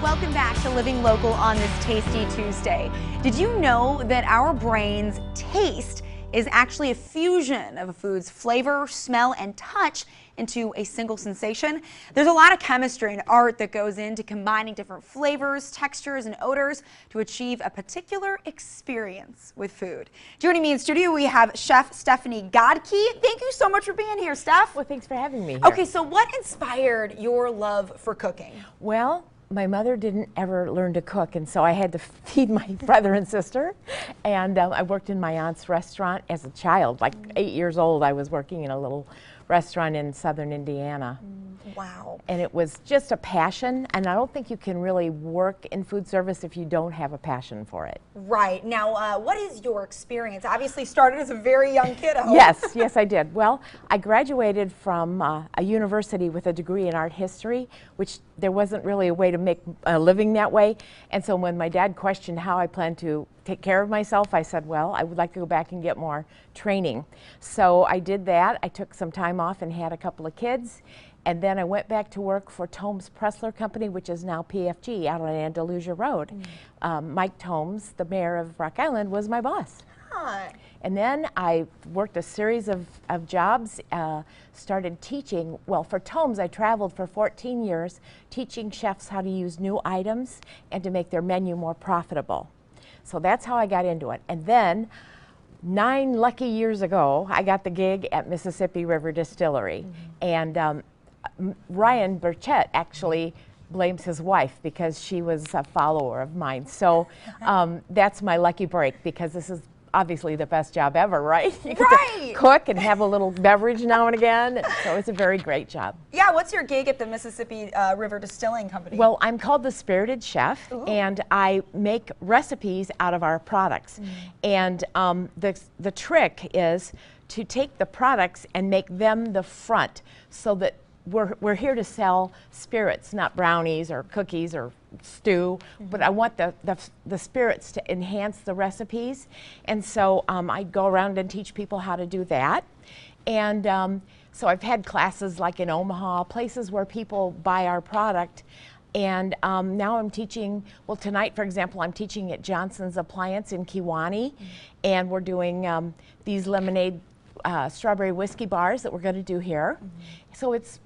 Welcome back to Living Local on this Tasty Tuesday. Did you know that our brain's taste is actually a fusion of a food's flavor, smell, and touch into a single sensation? There's a lot of chemistry and art that goes into combining different flavors, textures, and odors to achieve a particular experience with food. Joining me in studio, we have Chef Stephanie Godke. Thank you so much for being here, Steph. Well, thanks for having me here. Okay, so what inspired your love for cooking? Well, my mother didn't ever learn to cook, and so I had to feed my brother and sister. And I worked in my aunt's restaurant as a child. Like 8 years old, I was working in a little restaurant in southern Indiana. Wow. And it was just a passion, and I don't think you can really work in food service if you don't have a passion for it. Right. Now, what is your experience? Obviously started as a very young kid. Yes, I did. Well, I graduated from a university with a degree in art history, which there wasn't really a way to make a living that way. And so when my dad questioned how I planned to take care of myself, I said, well, I would like to go back and get more training. So I did that. I took some time off and had a couple of kids. And then I went back to work for Tomes Pressler Company, which is now PFG, out on Andalusia Road. Mike Tomes, the mayor of Rock Island, was my boss. And then I worked a series of jobs, started teaching. Well, for Tomes, I traveled for 14 years, teaching chefs how to use new items and to make their menu more profitable. So that's how I got into it. And then 9 lucky years ago, I got the gig at Mississippi River Distillery. And Ryan Burchett actually blames his wife because she was a follower of mine. So that's my lucky break, because this is obviously the best job ever, right? You get to cook and have a little beverage now and again. So it's a very great job. Yeah, what's your gig at the Mississippi River Distilling Company? Well, I'm called the Spirited Chef. Ooh. And I make recipes out of our products. And the trick is to take the products and make them the front, so that we're here to sell spirits, not brownies or cookies or stew, but I want the spirits to enhance the recipes. And so I go around and teach people how to do that. And so I've had classes like in Omaha, places where people buy our product. And now I'm teaching, well, tonight, for example, I'm teaching at Johnson's Appliance in Kewanee. And we're doing these lemonade strawberry whiskey bars that we're going to do here. So it's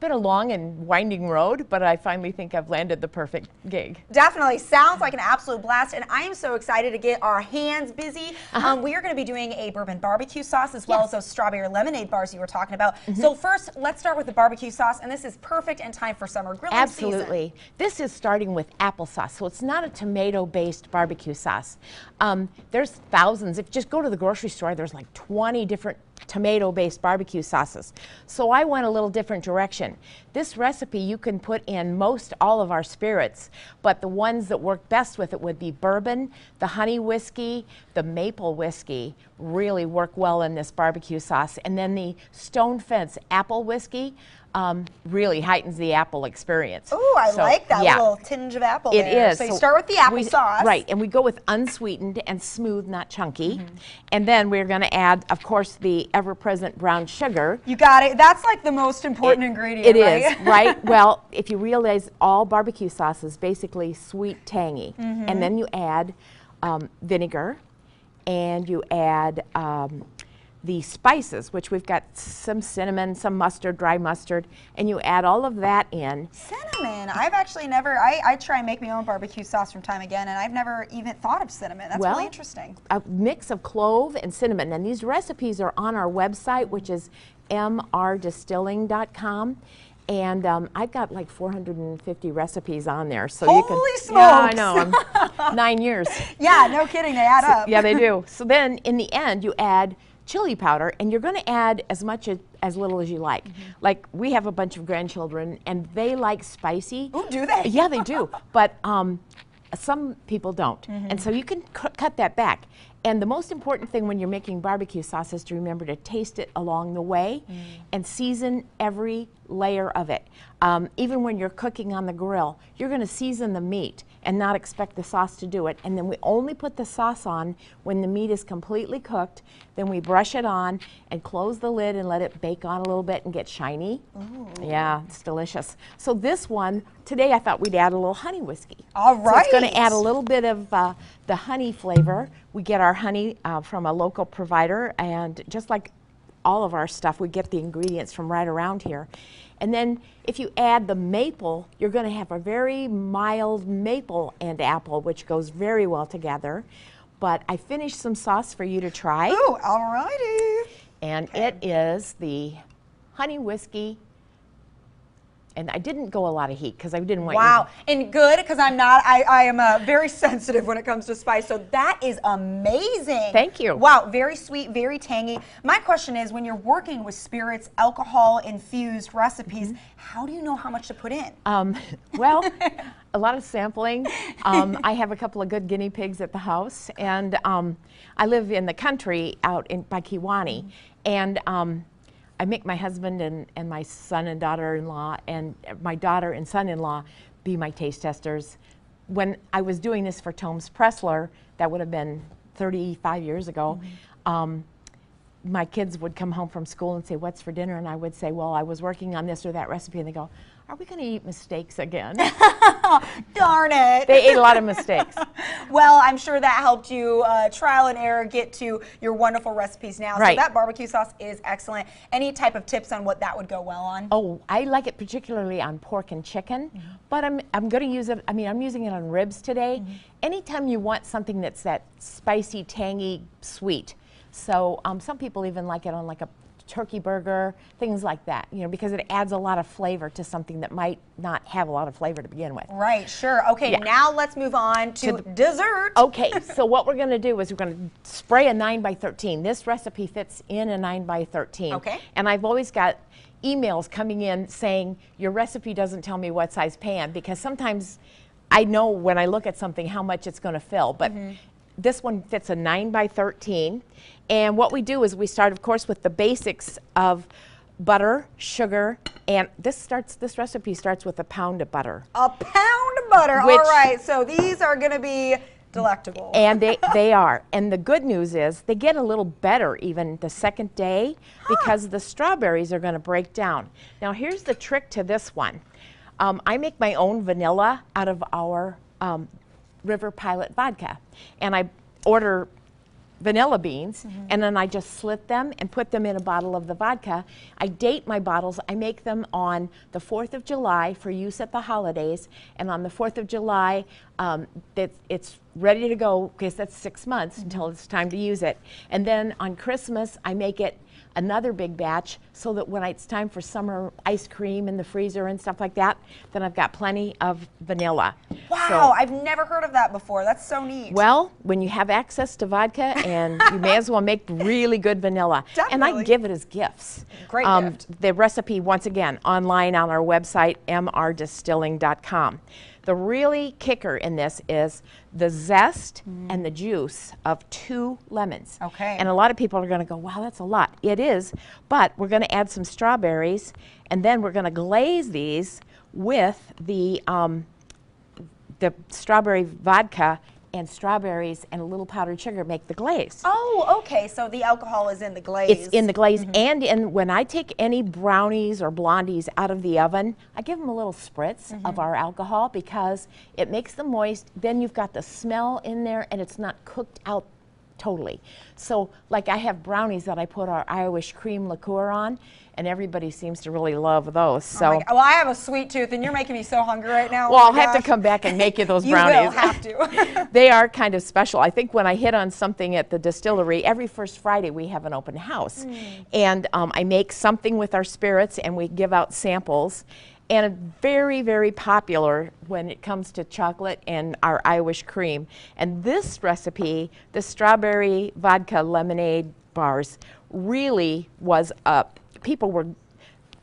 been a long and winding road, but I finally think I've landed the perfect gig. Definitely sounds like an absolute blast, and I am so excited to get our hands busy. We are going to be doing a bourbon barbecue sauce as well as those strawberry lemonade bars you were talking about. So first, let's start with the barbecue sauce, and this is perfect in time for summer grilling season. Absolutely. This is starting with applesauce, so it's not a tomato-based barbecue sauce. There's thousands. If you just go to the grocery store, there's like 20 different tomato-based barbecue sauces. So I went a little different direction. This recipe you can put in most all of our spirits, but the ones that work best with it would be bourbon, the honey whiskey, the maple whiskey really work well in this barbecue sauce. And then the Stone Fence apple whiskey really heightens the apple experience. Oh, I like that little tinge of apple there. It is. So you start with the apple sauce. Right, and we go with unsweetened and smooth, not chunky. And then we're going to add, of course, the ever-present brown sugar. You got it. That's like the most important ingredient, It right? is, right? Well, if you realize all barbecue sauce is basically sweet, tangy. And then you add vinegar, and you add the spices, which we've got some cinnamon, some mustard, dry mustard, and you add all of that in. Cinnamon. I've actually never, I try and make my own barbecue sauce from time again, and I've never even thought of cinnamon. That's really interesting. A mix of clove and cinnamon, and these recipes are on our website, which is mrdistilling.com. And I've got like 450 recipes on there. So Holy you can, smokes! Yeah, I know. I'm 9 years. Yeah, no kidding. They add up. Yeah, they do. So then in the end, you add chili powder, and you're going to add as much as little as you like. Like, we have a bunch of grandchildren, and they like spicy. Oh, do they? Yeah, they do. But some people don't. And so you can cut that back. And the most important thing when you're making barbecue sauce is to remember to taste it along the way and season every layer of it. Even when you're cooking on the grill, you're going to season the meat and not expect the sauce to do it. And then we only put the sauce on when the meat is completely cooked. Then we brush it on and close the lid and let it bake on a little bit and get shiny. Ooh. Yeah, it's delicious. So this one, today I thought we'd add a little honey whiskey. All right. So it's going to add a little bit of the honey flavor. We get our honey from a local provider, and just like all of our stuff, we get the ingredients from right around here. And then if you add the maple, you're going to have a very mild maple and apple, which goes very well together. But I finished some sauce for you to try. Ooh, all righty. And it is the honey whiskey. And I didn't go a lot of heat because I didn't want you. Wow, and good, because I'm not, I am very sensitive when it comes to spice, so that is amazing. Thank you. Wow, very sweet, very tangy. My question is, when you're working with spirits, alcohol infused recipes, how do you know how much to put in? Well, a lot of sampling. I have a couple of good guinea pigs at the house, and I live in the country out by Kiwani, and I make my husband and my son and daughter-in-law and my daughter and son-in-law be my taste testers. When I was doing this for Tomes Pressler, that would have been 35 years ago, my kids would come home from school and say, "What's for dinner?" And I would say, "Well, I was working on this or that recipe." And they go, "Are we going to eat mistakes again?" Darn it. They ate a lot of mistakes. Well, I'm sure that helped you trial and error get to your wonderful recipes now. Right. So that barbecue sauce is excellent. Any type of tips on what that would go well on? Oh, I like it particularly on pork and chicken, but I'm going to use it, I'm using it on ribs today. Anytime you want something that's that spicy, tangy, sweet. So some people even like it on like a turkey burger, things like that, you know, because it adds a lot of flavor to something that might not have a lot of flavor to begin with. Right, sure. Okay, now let's move on to dessert. Okay, so what we're going to do is we're going to spray a 9x13. This recipe fits in a 9x13. Okay. And I've always got emails coming in saying, your recipe doesn't tell me what size pan, because sometimes I know when I look at something how much it's going to fill, but this one fits a 9x13. And what we do is we start, of course, with the basics of butter, sugar, and this recipe starts with a pound of butter. A pound of butter, all right. So these are going to be delectable. And they are. And the good news is they get a little better even the second day because the strawberries are going to break down. Now here's the trick to this one. I make my own vanilla out of our River Pilot vodka. And I order vanilla beans, and then I just slit them and put them in a bottle of the vodka. I date my bottles. I make them on the 4th of July for use at the holidays, and on the 4th of July, it's ready to go because that's 6 months until it's time to use it. And then on Christmas, I make it another big batch so that when it's time for summer ice cream in the freezer and stuff like that, then I've got plenty of vanilla. Wow, So, I've never heard of that before. That's so neat. well, when you have access to vodka, and you may as well make really good vanilla. And I give it as gifts. Great gift. The recipe, once again, online on our website, mrdistilling.com. The really kicker in this is the zest and the juice of 2 lemons. Okay. And a lot of people are going to go, wow, that's a lot. It is, but we're going to add some strawberries, and then we're going to glaze these with the strawberry vodka, and strawberries and a little powdered sugar make the glaze. Oh, okay. So the alcohol is in the glaze. It's in the glaze, and when I take any brownies or blondies out of the oven, I give them a little spritz of our alcohol because it makes them moist. Then you've got the smell in there, and it's not cooked out totally. So, like I have brownies that I put our Irish cream liqueur on, and everybody seems to really love those. So, well, I have a sweet tooth, and you're making me so hungry right now. Well, I'll have to come back and make you those brownies. You will have to. They are kind of special. I think when I hit on something at the distillery, every first Friday we have an open house. And I make something with our spirits, and we give out samples. And very, very popular when it comes to chocolate and our Irish cream. And this recipe, the strawberry vodka lemonade bars, really was up. People were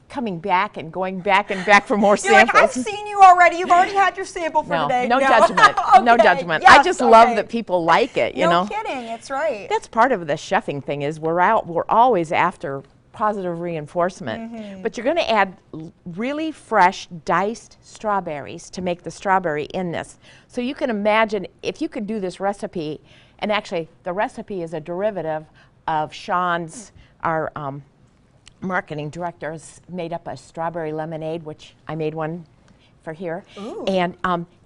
coming back and going back and back for more You're like, I've samples. seen you already. You've already had your sample for today. No judgment. No Okay, judgment. yes, I just love that people like it, you know. No kidding, it's right. That's part of the chefing thing is we're always after positive reinforcement. But you're going to add really fresh diced strawberries to make the strawberry in this. So you can imagine if you could do this recipe, and actually the recipe is a derivative of Sean's, our marketing director, has made up a strawberry lemonade, which I made one for here. Ooh. And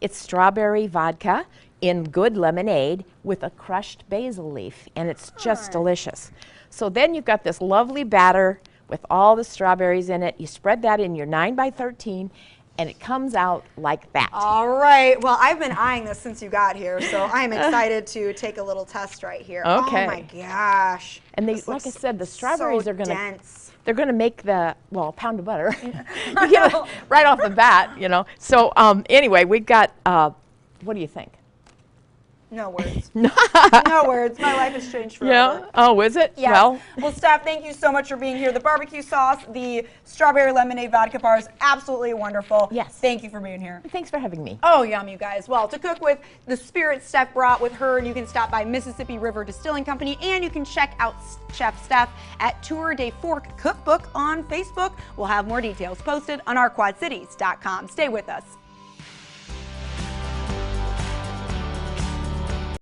it's strawberry vodka in good lemonade with a crushed basil leaf, and it's just delicious. So then you've got this lovely batter with all the strawberries in it. You spread that in your 9x13, and it comes out like that. All right. Well, I've been eyeing this since you got here, so I'm excited to take a little test right here. Okay. Oh my gosh. And they, like I said, the strawberries so are going to dense. they're going to make the, well, a pound of butter right off the bat, you know. So anyway, we've got, what do you think? No words. No words. My life has changed forever. Yeah. Oh, is it? Yes. Well, Steph, thank you so much for being here. The barbecue sauce, the strawberry lemonade vodka bar is absolutely wonderful. Yes. Thank you for being here. Thanks for having me. Oh, yum, you guys. Well, to cook with the spirit Steph brought with her, you can stop by Mississippi River Distilling Company, and you can check out Chef Steph at Tour de Fork Cookbook on Facebook. We'll have more details posted on ourquadcities.com. Stay with us.